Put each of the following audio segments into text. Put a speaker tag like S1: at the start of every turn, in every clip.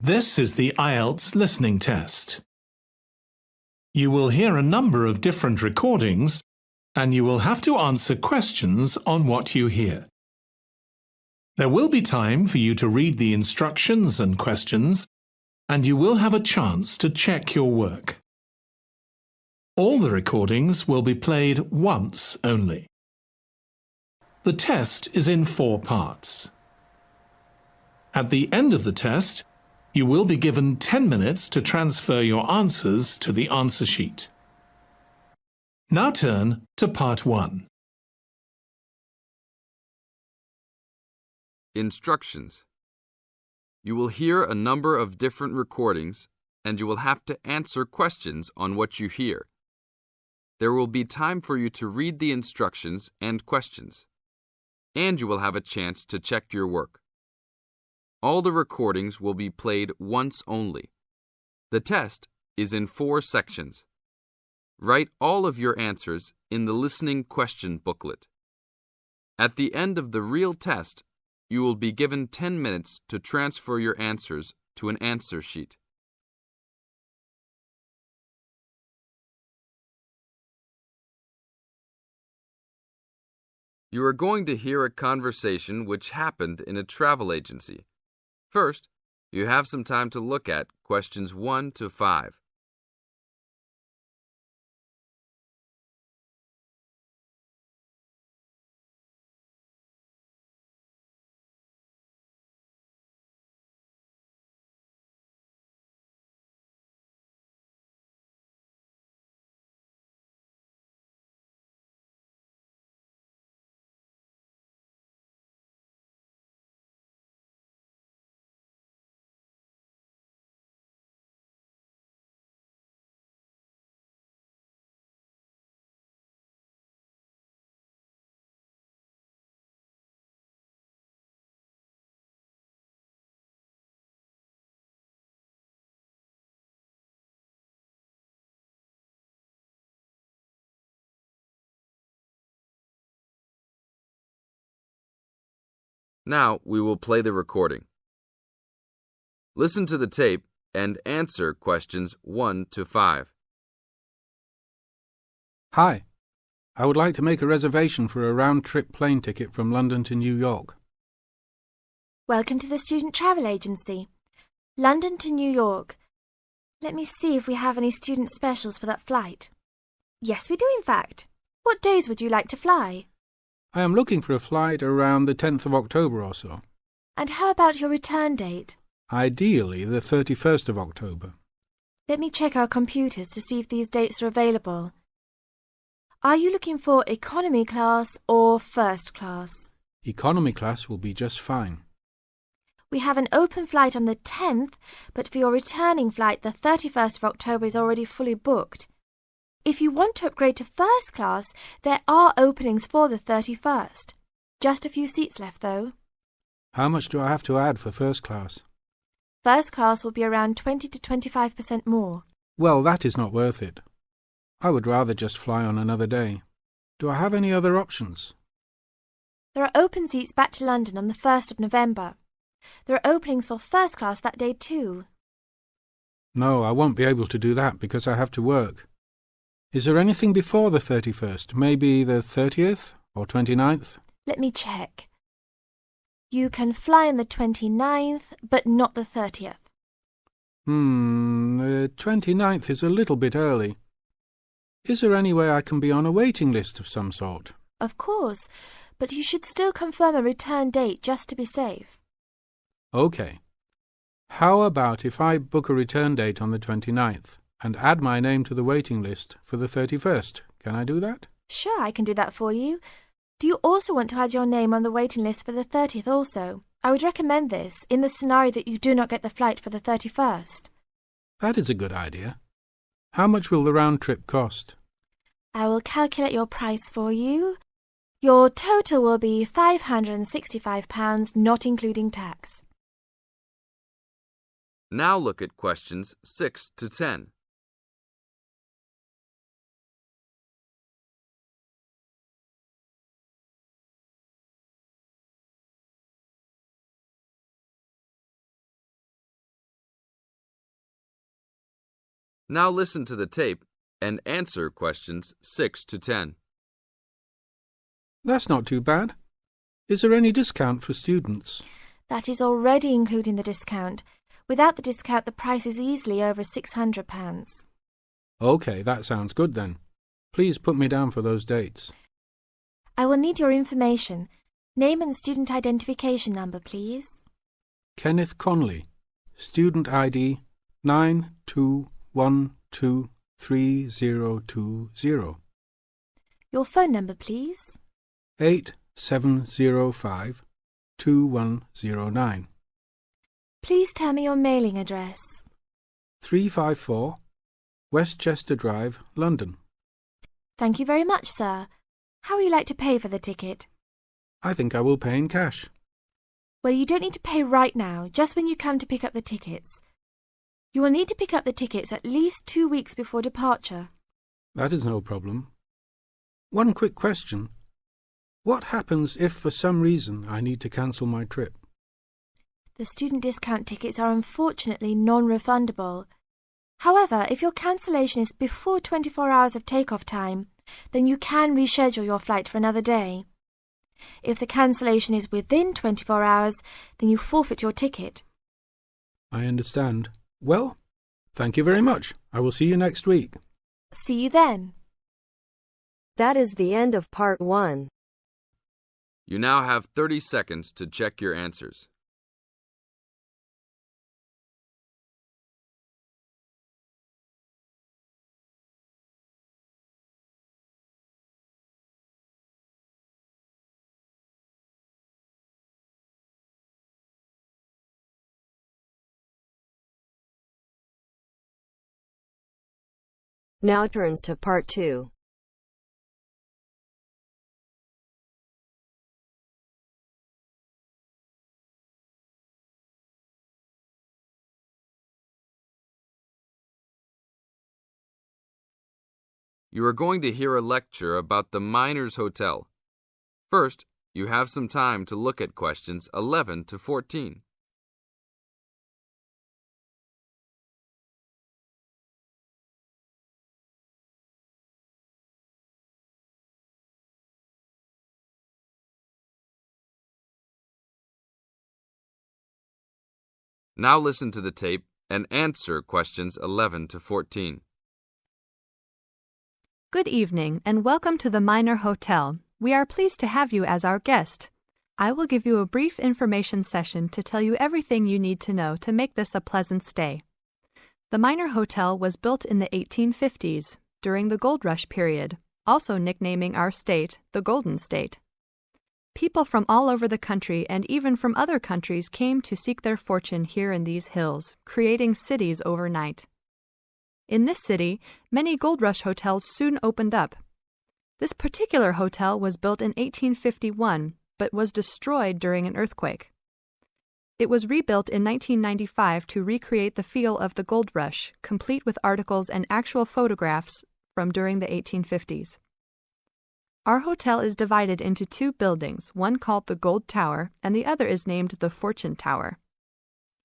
S1: This is the Ielts listening test. You will hear a number of different recordings and you will have to answer questions on what you hear. There will be time for you to read the instructions and questions, and you will have a chance to check your work. All the recordings will be played once only. The test is in 4 parts. At the end of the test, you will be given 10 minutes to transfer your answers to the answer sheet. Now turn to Part 1.
S2: Instructions. You will hear a number of different recordings and you will have to answer questions on what you hear. There will be time for you to read the instructions and questions, and you will have a chance to check your work. All the recordings will be played once only. The test is in 4 sections. Write all of your answers in the listening question booklet. At the end of the real test, you will be given 10 minutes to transfer your answers to an answer sheet. You are going to hear a conversation which happened in a travel agency. First, you have some time to look at questions 1 to 5. Now we will play the recording. Listen to the tape and answer questions 1 to 5.
S3: Hi, I would like to make a reservation for a round-trip plane ticket from London to New York.
S4: Welcome to the Student Travel Agency. London to New York. Let me see if we have any student specials for that flight. Yes, we do in fact. What days would you like to fly?
S3: I am looking for a flight around the 10th of October or so.
S4: And how about your return date?
S3: Ideally, the 31st of October.
S4: Let me check our computers to see if these dates are available. Are you looking for economy class or first class?
S3: Economy class will be just fine.
S4: We have an open flight on the 10th, but for your returning flight, the 31st of October is already fully booked. If you want to upgrade to first class, there are openings for the 31st. Just a few seats left, though.
S3: How much do I have to add for first class?
S4: First class will be around 20 to 25% more.
S3: Well, that is not worth it. I would rather just fly on another day. Do I have any other options?
S4: There are open seats back to London on the 1st of November. There are openings for first class that day too.
S3: No, I won't be able to do that because I have to work. Is there anything before the 31st? Maybe the 30th or 29th?
S4: Let me check. You can fly on the 29th, but not the 30th.
S3: The 29th is a little bit early. Is there any way I can be on a waiting list of some sort?
S4: Of course, but you should still confirm a return date just to be safe.
S3: OK. How about if I book a return date on the 29th and add my name to the waiting list for the 31st? Can I do that?
S4: Sure, I can do that for you. Do you also want to add your name on the waiting list for the 30th also? I would recommend this in the scenario that you do not get the flight for the 31st.
S3: That is a good idea. How much will the round trip cost?
S4: I will calculate your price for you. Your total will be £565, not including tax.
S2: Now look at questions 6 to 10. Now listen to the tape and answer questions 6 to 10.
S3: That's not too bad. Is there any discount for students?
S4: That is already including the discount. Without the discount, the price is easily over £600.
S3: OK, that sounds good then. Please put me down for those dates.
S4: I will need your information. Name and student identification number, please.
S3: Kenneth Conley, student ID 92123020.
S4: Your phone number, please.
S3: 87052109.
S4: Please tell me your mailing address.
S3: 354 Westchester Drive, London.
S4: Thank you very much, sir. How would you like to pay for the ticket?
S3: I think I will pay in cash.
S4: Well, you don't need to pay right now, just when you come to pick up the tickets. You will need to pick up the tickets at least 2 weeks before departure.
S3: That is no problem. One quick question. What happens if for some reason I need to cancel my trip?
S4: The student discount tickets are unfortunately non-refundable. However, if your cancellation is before 24 hours of takeoff time, then you can reschedule your flight for another day. If the cancellation is within 24 hours, then you forfeit your ticket.
S3: I understand. Well, thank you very much. I will see you next week.
S4: See you then.
S5: That is the end of part 1.
S2: You now have 30 seconds to check your answers.
S5: Now turns to part 2.
S2: You are going to hear a lecture about the Miners Hotel. First, you have some time to look at questions 11 to 14. Now listen to the tape and answer questions 11 to 14.
S6: Good evening and welcome to the Miner Hotel. We are pleased to have you as our guest. I will give you a brief information session to tell you everything you need to know to make this a pleasant stay. The Miner Hotel was built in the 1850s, during the Gold Rush period, also nicknaming our state the Golden State. People from all over the country and even from other countries came to seek their fortune here in these hills, creating cities overnight. In this city, many gold rush hotels soon opened up. This particular hotel was built in 1851, but was destroyed during an earthquake. It was rebuilt in 1995 to recreate the feel of the gold rush, complete with articles and actual photographs from during the 1850s. Our hotel is divided into 2 buildings, one called the Gold Tower and the other is named the Fortune Tower.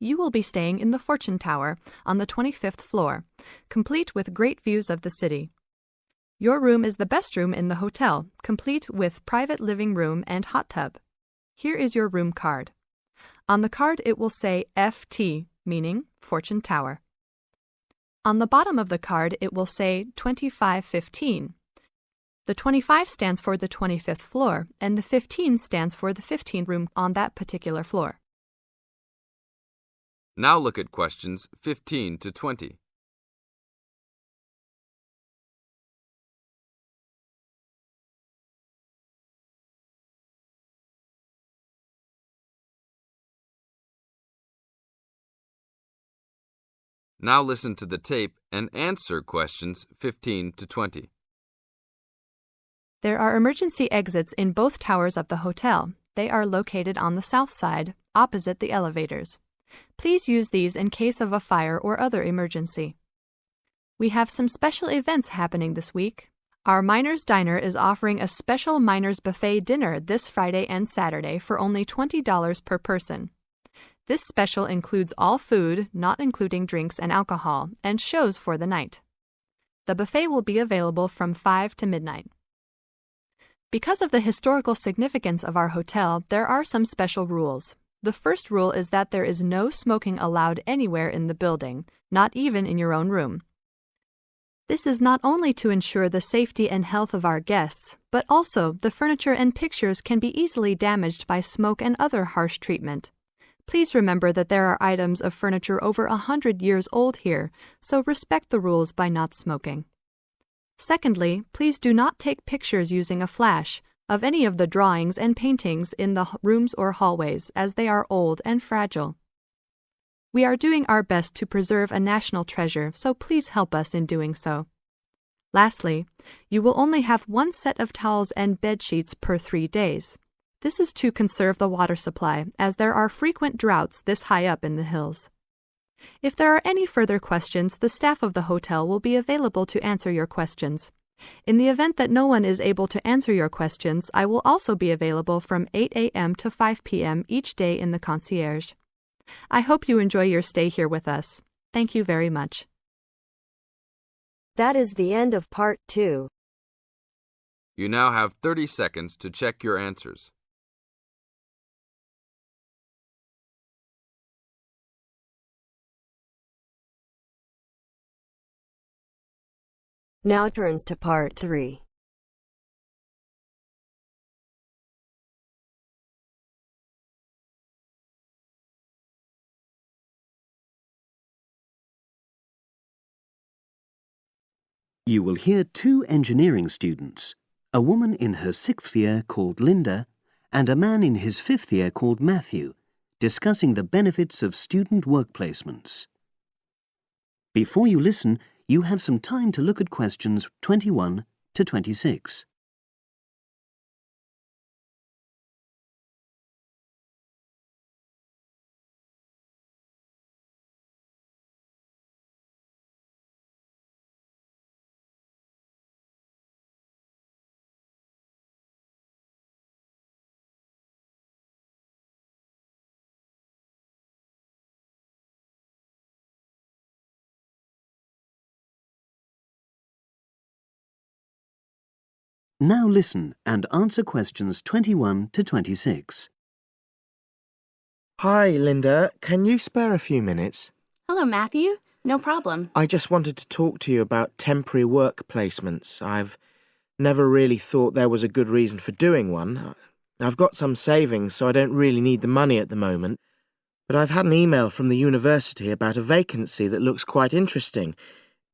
S6: You will be staying in the Fortune Tower on the 25th floor, complete with great views of the city. Your room is the best room in the hotel, complete with private living room and hot tub. Here is your room card. On the card it will say FT, meaning Fortune Tower. On the bottom of the card it will say 2515. The 25 stands for the 25th floor, and the 15 stands for the 15th room on that particular floor.
S2: Now look at questions 15 to 20. Now listen to the tape and answer questions 15 to 20.
S6: There are emergency exits in both towers of the hotel. They are located on the south side, opposite the elevators. Please use these in case of a fire or other emergency. We have some special events happening this week. Our Miners Diner is offering a special Miners Buffet dinner this Friday and Saturday for only $20 per person. This special includes all food, not including drinks and alcohol, and shows for the night. The buffet will be available from 5 to midnight. Because of the historical significance of our hotel, there are some special rules. The first rule is that there is no smoking allowed anywhere in the building, not even in your own room. This is not only to ensure the safety and health of our guests, but also the furniture and pictures can be easily damaged by smoke and other harsh treatment. Please remember that there are items of furniture over 100 years old here, so respect the rules by not smoking. Secondly, please do not take pictures using a flash of any of the drawings and paintings in the rooms or hallways, as they are old and fragile. We are doing our best to preserve a national treasure, so please help us in doing so. Lastly, you will only have one set of towels and bed sheets per 3 days. This is to conserve the water supply, as there are frequent droughts this high up in the hills. If there are any further questions, the staff of the hotel will be available to answer your questions. In the event that no one is able to answer your questions, I will also be available from 8 a.m. to 5 p.m. each day in the concierge. I hope you enjoy your stay here with us. Thank you very much.
S5: That is the end of part 2.
S2: You now have 30 seconds to check your answers.
S5: Now turns to part 3.
S7: You will hear 2 engineering students, a woman in her 6th year called Linda and a man in his 5th year called Matthew, discussing the benefits of student work placements. Before you listen, you have some time to look at questions 21 to 26. Now listen and answer questions 21 to 26.
S8: Hi, Linda. Can you spare a few minutes?
S9: Hello, Matthew. No problem.
S8: I just wanted to talk to you about temporary work placements. I've never really thought there was a good reason for doing one. I've got some savings, so I don't really need the money at the moment. But I've had an email from the university about a vacancy that looks quite interesting.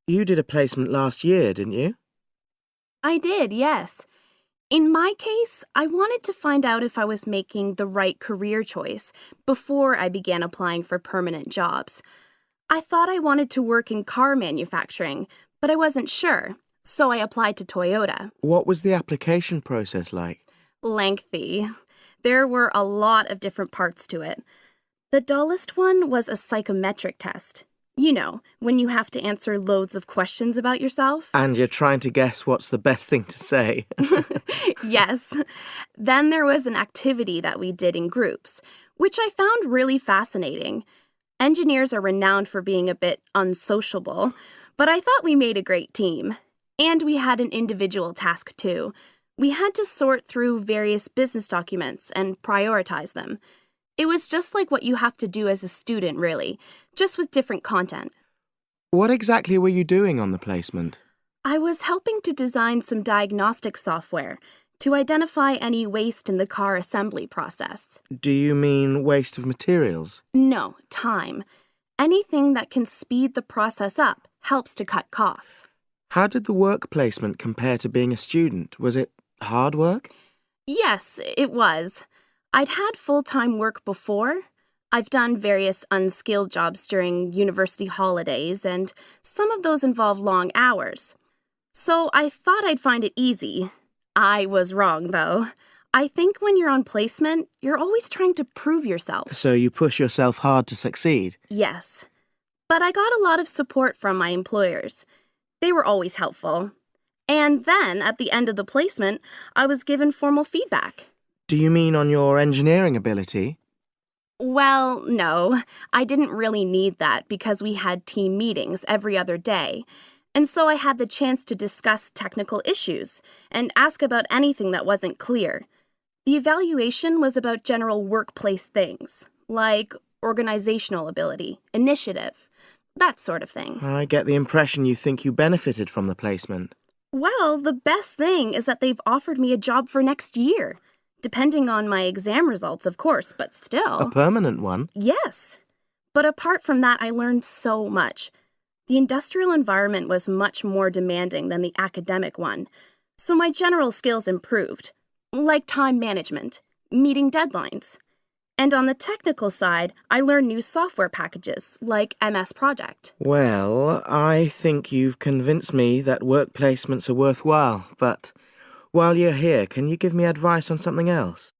S8: You did a placement last year, didn't you?
S9: I did, yes. In my case, I wanted to find out if I was making the right career choice before I began applying for permanent jobs. I thought I wanted to work in car manufacturing, but I wasn't sure, so I applied to Toyota.
S8: What was the application process like?
S9: Lengthy. There were a lot of different parts to it. The dullest one was a psychometric test. You know, when you have to answer loads of questions about yourself.
S8: And you're trying to guess what's the best thing to say.
S9: Yes. Then there was an activity that we did in groups, which I found really fascinating. Engineers are renowned for being a bit unsociable, but I thought we made a great team. And we had an individual task too. We had to sort through various business documents and prioritize them. It was just like what you have to do as a student, really, just with different content.
S8: What exactly were you doing on the placement?
S9: I was helping to design some diagnostic software to identify any waste in the car assembly process.
S8: Do you mean waste of materials?
S9: No, time. Anything that can speed the process up helps to cut costs.
S8: How did the work placement compare to being a student? Was it hard work?
S9: Yes, it was. I'd had full-time work before. I've done various unskilled jobs during university holidays, and some of those involve long hours. So I thought I'd find it easy. I was wrong, though. I think when you're on placement, you're always trying to prove yourself.
S8: So you push yourself hard to succeed?
S9: Yes. But I got a lot of support from my employers. They were always helpful. And then, at the end of the placement, I was given formal feedback.
S8: Do you mean on your engineering ability?
S9: Well, no, I didn't really need that because we had team meetings every other day. And so I had the chance to discuss technical issues and ask about anything that wasn't clear. The evaluation was about general workplace things, like organizational ability, initiative, that sort of thing.
S8: I get the impression you think you benefited from the placement.
S9: Well, the best thing is that they've offered me a job for next year. Depending on my exam results, of course, but still.
S8: A permanent one?
S9: Yes. But apart from that, I learned so much. The industrial environment was much more demanding than the academic one, so my general skills improved, like time management, meeting deadlines. And on the technical side, I learned new software packages, like MS Project.
S8: Well, I think you've convinced me that work placements are worthwhile, but while you're here, can you give me advice on something else?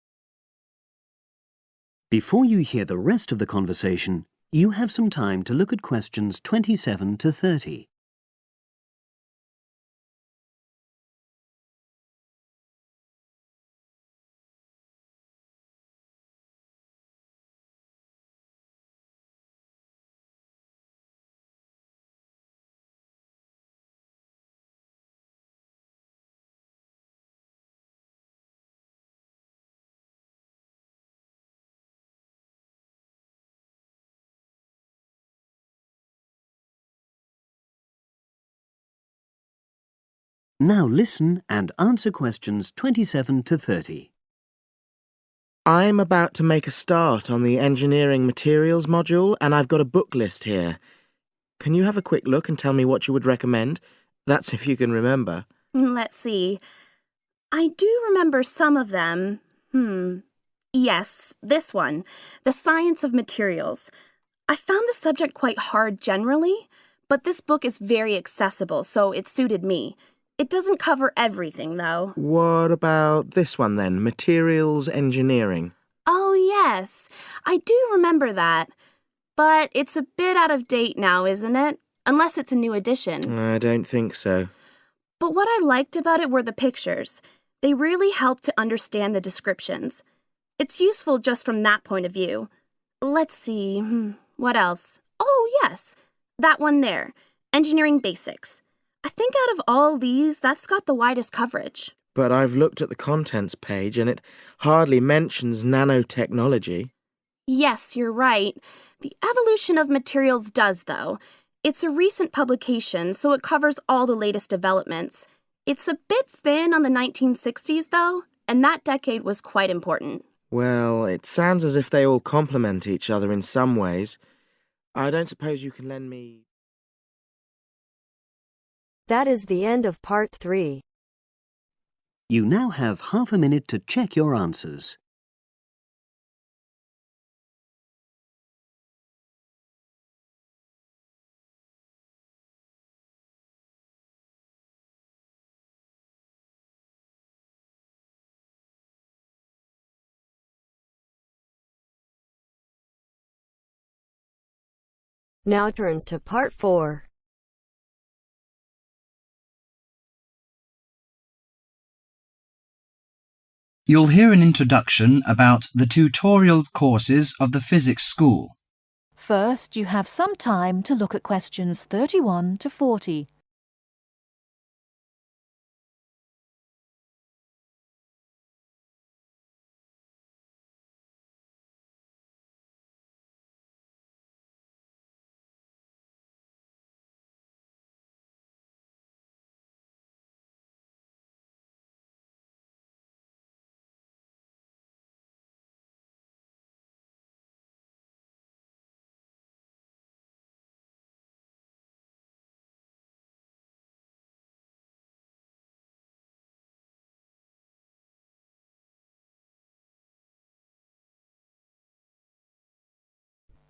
S7: Before you hear the rest of the conversation, you have some time to look at questions 27 to 30. Now listen and answer questions 27 to 30.
S8: I'm about to make a start on the engineering materials module, and I've got a book list here. Can you have a quick look and tell me what you would recommend? That's if you can remember.
S9: Let's see. I do remember some of them. Yes, this one, The Science of Materials. I found the subject quite hard generally, but this book is very accessible, so it suited me. It doesn't cover everything, though.
S8: What about this one then, Materials Engineering?
S9: Oh, yes, I do remember that. But it's a bit out of date now, isn't it? Unless it's a new edition.
S8: I don't think so.
S9: But what I liked about it were the pictures. They really helped to understand the descriptions. It's useful just from that point of view. Let's see, what else? Oh, yes, that one there, Engineering Basics. I think out of all these, that's got the widest coverage.
S8: But I've looked at the contents page and it hardly mentions nanotechnology.
S9: Yes, you're right. The evolution of materials does, though. It's a recent publication, so it covers all the latest developments. It's a bit thin on the 1960s, though, and that decade was quite important.
S8: Well, it sounds as if they all complement each other in some ways. I don't suppose you can lend me...
S5: That is the end of part 3.
S7: You now have half a minute to check your answers.
S5: Now turns to part 4.
S10: You'll hear an introduction about the tutorial courses of the physics school.
S11: First, you have some time to look at questions 31 to 40.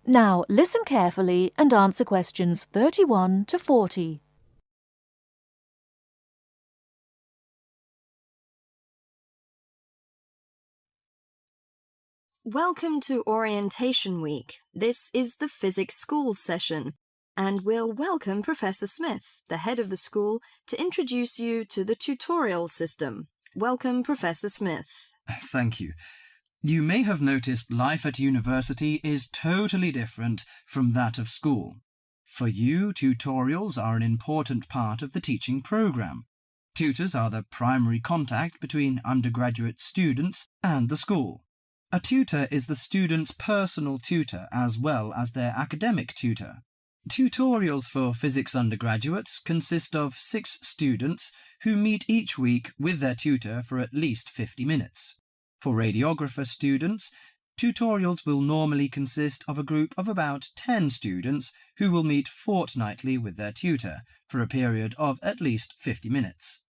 S11: Now listen carefully and answer questions 31 to 40.
S12: Welcome to Orientation Week. This is the Physics School session, and we'll welcome Professor Smith, the head of the school, to introduce you to the tutorial system. Welcome, Professor Smith.
S10: Thank you. You may have noticed life at university is totally different from that of school. For you, tutorials are an important part of the teaching program. Tutors are the primary contact between undergraduate students and the school. A tutor is the student's personal tutor as well as their academic tutor. Tutorials for physics undergraduates consist of 6 students who meet each week with their tutor for at least 50 minutes. For radiographer students, tutorials will normally consist of a group of about 10 students who will meet fortnightly with their tutor for a period of at least 50 minutes.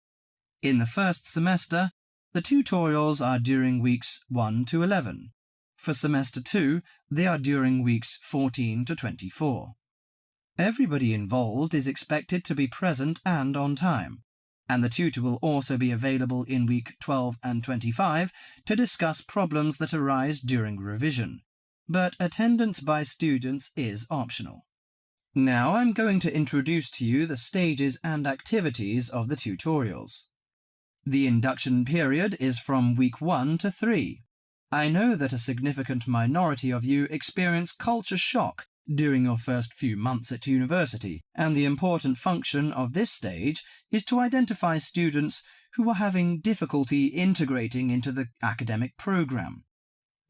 S10: In the first semester, the tutorials are during weeks 1 to 11. For semester 2, they are during weeks 14 to 24. Everybody involved is expected to be present and on time, and the tutor will also be available in week 12 and 25 to discuss problems that arise during revision, but attendance by students is optional. Now I'm going to introduce to you the stages and activities of the tutorials. The induction period is from week 1 to 3. I know that a significant minority of you experience culture shock during your first few months at university, and the important function of this stage is to identify students who are having difficulty integrating into the academic program.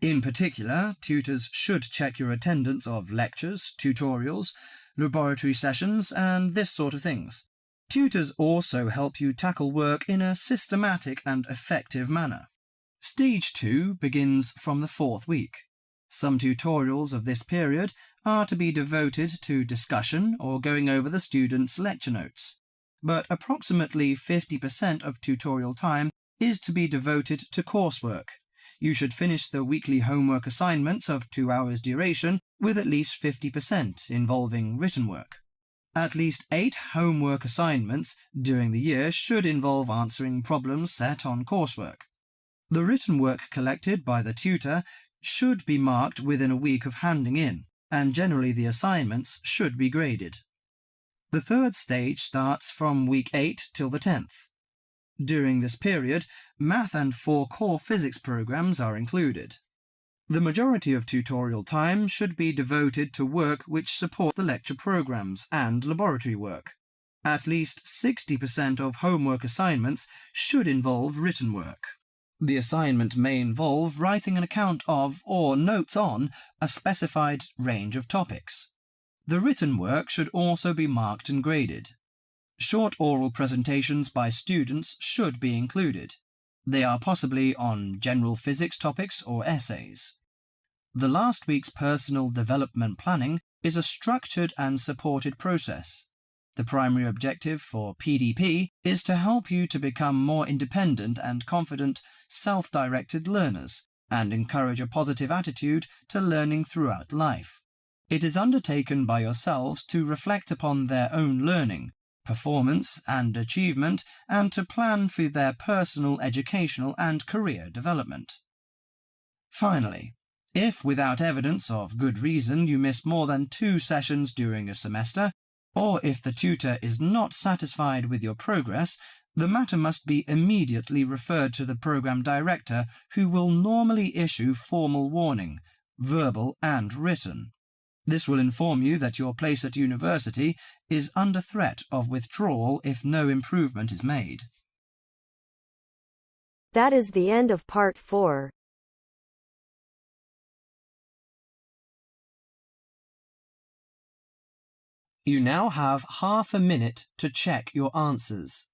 S10: In particular, tutors should check your attendance of lectures, tutorials, laboratory sessions, and this sort of things. Tutors also help you tackle work in a systematic and effective manner. Stage 2 begins from the 4th week. Some tutorials of this period are to be devoted to discussion or going over the students' lecture notes, but approximately 50% of tutorial time is to be devoted to coursework. You should finish the weekly homework assignments of 2 hours duration with at least 50% involving written work. At least 8 homework assignments during the year should involve answering problems set on coursework. The written work collected by the tutor should be marked within a week of handing in, and generally the assignments should be graded. The 3rd stage starts from week 8 till the 10th. During this period, math and 4 core physics programs are included. The majority of tutorial time should be devoted to work which supports the lecture programs and laboratory work. At least 60% of homework assignments should involve written work. The assignment may involve writing an account of or notes on a specified range of topics. The written work should also be marked and graded. Short oral presentations by students should be included. They are possibly on general physics topics or essays. The last week's personal development planning is a structured and supported process. The primary objective for PDP is to help you to become more independent and confident, self-directed learners and encourage a positive attitude to learning throughout life. It is undertaken by yourselves to reflect upon their own learning, performance and achievement, and to plan for their personal, educational and career development. Finally, if without evidence of good reason you miss more than 2 sessions during a semester, or if the tutor is not satisfied with your progress, the matter must be immediately referred to the program director, who will normally issue formal warning, verbal and written. This will inform you that your place at university is under threat of withdrawal if no improvement is made.
S5: That is the end of part 4.
S10: You now have half a minute to check your answers.